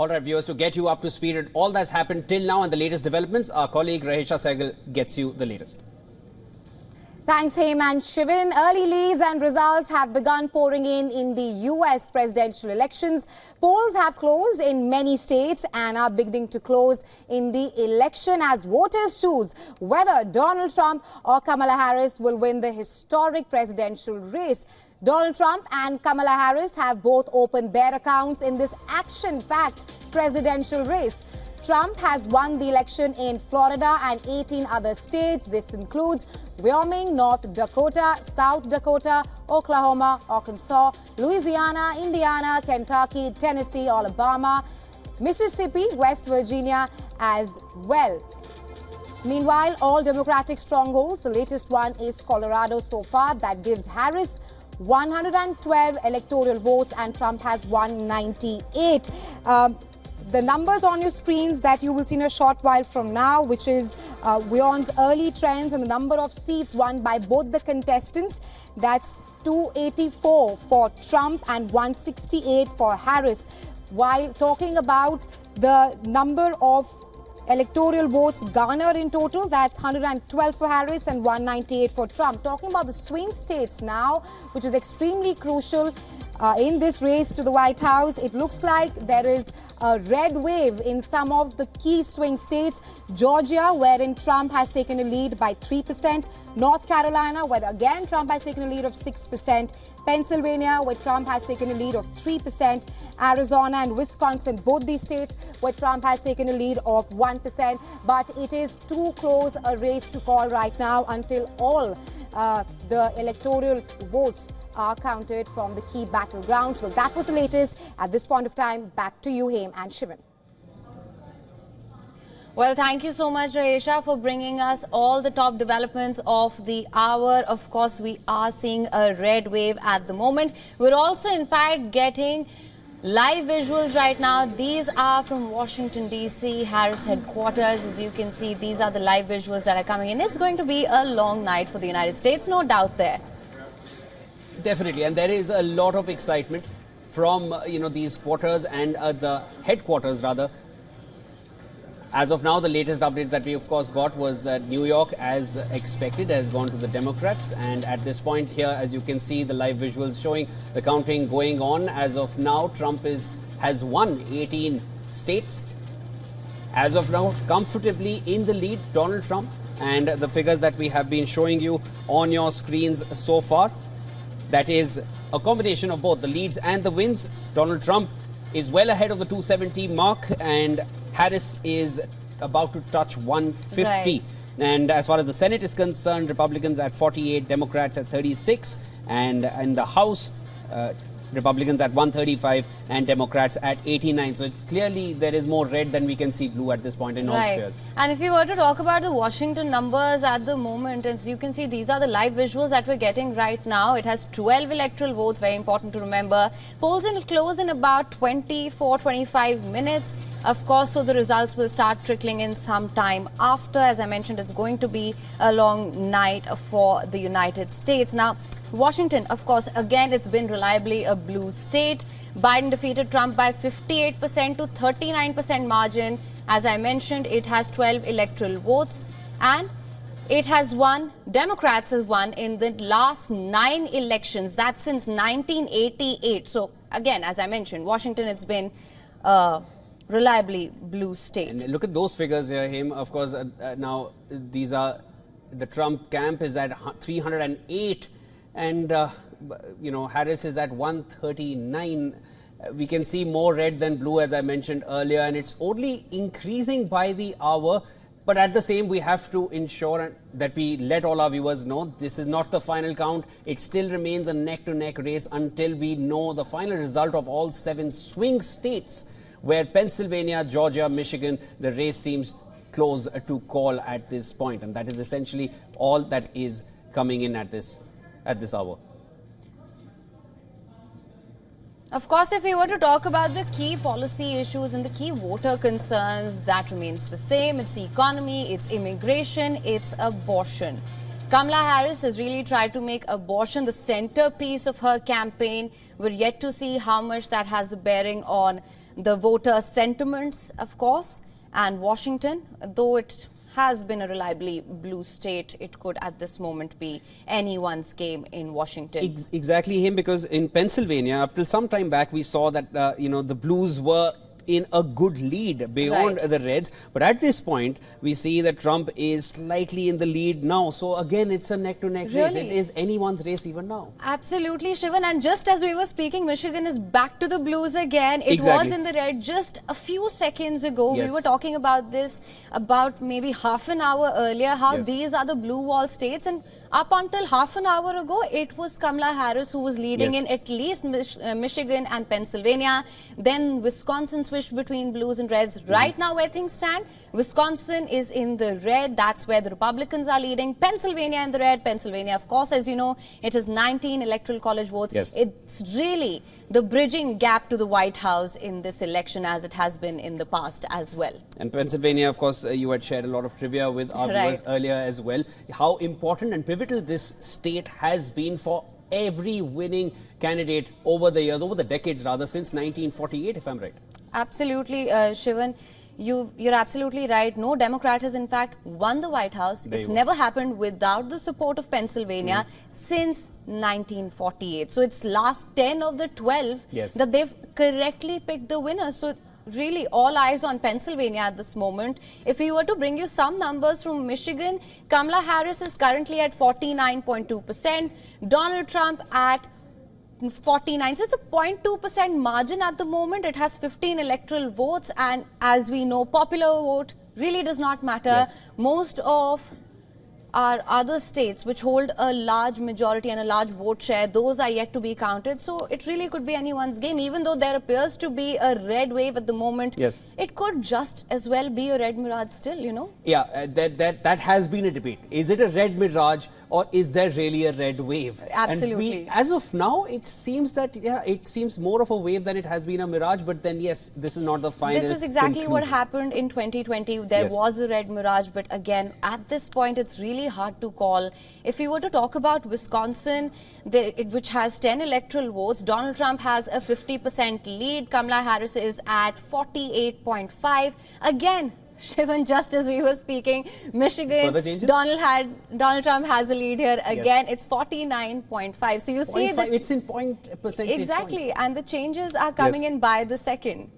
All right, viewers, to get you up to speed at all that's happened till now and the latest developments, our colleague Rahesha Sehgal gets you the latest. Thanks, Haim and Shivin. Early leads and results have begun pouring in the US presidential elections. Polls have closed in many states and are beginning to close in the election as voters choose whether Donald Trump or Kamala Harris will win the historic presidential race. Donald Trump and Kamala Harris have both opened their accounts in this action-packed presidential race. Trump has won the election in Florida and 18 other states. This includes Wyoming, North Dakota, South Dakota, Oklahoma, Arkansas, Louisiana, Indiana, Kentucky, Tennessee, Alabama, Mississippi, West Virginia as well. Meanwhile, all Democratic strongholds, the latest one is Colorado so far. That gives Harris 112 electoral votes and Trump has 198. The numbers on your screens that you will see in a short while from now, which is WION's early trends and the number of seats won by both the contestants. That's 284 for Trump and 168 for Harris. While talking about the number of electoral votes garnered in total, that's 112 for Harris and 198 for Trump. Talking about the swing states now, which is extremely crucial in this race to the White House, it looks like there is a red wave in some of the key swing states. Georgia, wherein Trump has taken a lead by 3%. North Carolina, where again Trump has taken a lead of 6%. Pennsylvania, where Trump has taken a lead of 3%. Arizona and Wisconsin, both these states where Trump has taken a lead of 1%. But it is too close a race to call right now until all the electoral votes are counted from the key battlegrounds. Well, that was the latest. At this point of time, back to you, Haim and Shivin. Well, thank you so much, Rahesha, for bringing us all the top developments of the hour. Of course, we are seeing a red wave at the moment. We're also, in fact, getting live visuals right now. These are from Washington, D.C., Harris headquarters. As you can see, these are the live visuals that are coming in. It's going to be a long night for the United States, no doubt there. Definitely, and there is a lot of excitement from these quarters and the headquarters rather. As of now, the latest update that we of course got was that New York, as expected, has gone to the Democrats, and at this point here, as you can see, the live visuals showing the counting going on. As of now, Trump has won 18 states. As of now, comfortably in the lead, Donald Trump, and the figures that we have been showing you on your screens so far, that is a combination of both the leads and the wins. Donald Trump is well ahead of the 270 mark and Harris is about to touch 150. Right. And as far as the Senate is concerned, Republicans at 48, Democrats at 36, and in the House, Republicans at 135 and Democrats at 89. So clearly there is more red than we can see blue at this point in all spheres. And if you were to talk about the Washington numbers at the moment, as you can see, these are the live visuals that we're getting right now. It has 12 electoral votes, very important to remember. Polls will close in about 24-25 minutes. Of course, so the results will start trickling in some time after. As I mentioned, it's going to be a long night for the United States. Now, Washington, of course, again, it's been reliably a blue state. Biden defeated Trump by 58% to 39% margin. As I mentioned, it has 12 electoral votes and it has won, Democrats have won in the last 9 elections. That's since 1988. So again, as I mentioned, Washington, it's been reliably blue state. And look at those figures here, Haim. Of course, now these are, the Trump camp is at 308 and Harris is at 139. We can see more red than blue, as I mentioned earlier, and it's only increasing by the hour. But at the same, we have to ensure that we let all our viewers know this is not the final count. It still remains a neck-to-neck race until we know the final result of all 7 swing states, where Pennsylvania, Georgia, Michigan, the race seems close to call at this point. And that is essentially all that is coming in at this hour. Of course, if we were to talk about the key policy issues and the key voter concerns, that remains the same. It's economy, it's immigration, it's abortion. Kamala Harris has really tried to make abortion the centerpiece of her campaign. We're yet to see how much that has a bearing on the voter sentiments, of course, and Washington, though it has been a reliably blue state, it could at this moment be anyone's game in Washington. Exactly him, because in Pennsylvania, up till some time back, we saw that, the Blues were in a good lead beyond the Reds. But at this point, we see that Trump is slightly in the lead now. So again, it's a neck-to-neck race. It is anyone's race even now. Absolutely, Shivan. And just as we were speaking, Michigan is back to the Blues again. It was in the red just a few seconds ago. We were talking about this about maybe half an hour earlier, how these are the blue wall states. And up until half an hour ago, it was Kamala Harris who was leading in at least Michigan and Pennsylvania. Then Wisconsin switched between blues and reds. Right now, where things stand, Wisconsin is in the red. That's where the Republicans are leading. Pennsylvania in the red. Pennsylvania, of course, as you know, it has 19 electoral college votes. It's really the bridging gap to the White House in this election, as it has been in the past as well. And Pennsylvania, of course, you had shared a lot of trivia with our viewers earlier as well. How important and pivotal this state has been for every winning candidate over the years, over the decades rather, since 1948, if I'm right. Absolutely, Shivan. You're absolutely right. No Democrat has in fact won the White House. It's never happened without the support of Pennsylvania since 1948. So it's last 10 of the 12 that they've correctly picked the winner. So really all eyes on Pennsylvania at this moment. If we were to bring you some numbers from Michigan, Kamala Harris is currently at 49.2%, Donald Trump at 49. So it's a 0.2% margin at the moment. It has 15 electoral votes, and as we know, popular vote really does not matter. Most of our other states which hold a large majority and a large vote share, those are yet to be counted. So it really could be anyone's game. Even though there appears to be a red wave at the moment, it could just as well be a red mirage still, you know. Yeah, that has been a debate. Is it a red mirage, or is there really a red wave? Absolutely. And as of now, it seems that, it seems more of a wave than it has been a mirage. But then, yes, this is not the final This is exactly conclusion. what happened in 2020. There was a red mirage. But again, at this point, it's really hard to call. If we were to talk about Wisconsin, which has 10 electoral votes, Donald Trump has a 50% lead. Kamala Harris is at 48.5. Again, Shivan, just as we were speaking, Michigan, Donald Trump has a lead here. Again, it's 49.5. So you see that it's in percentage exactly, and the changes are coming in by the second.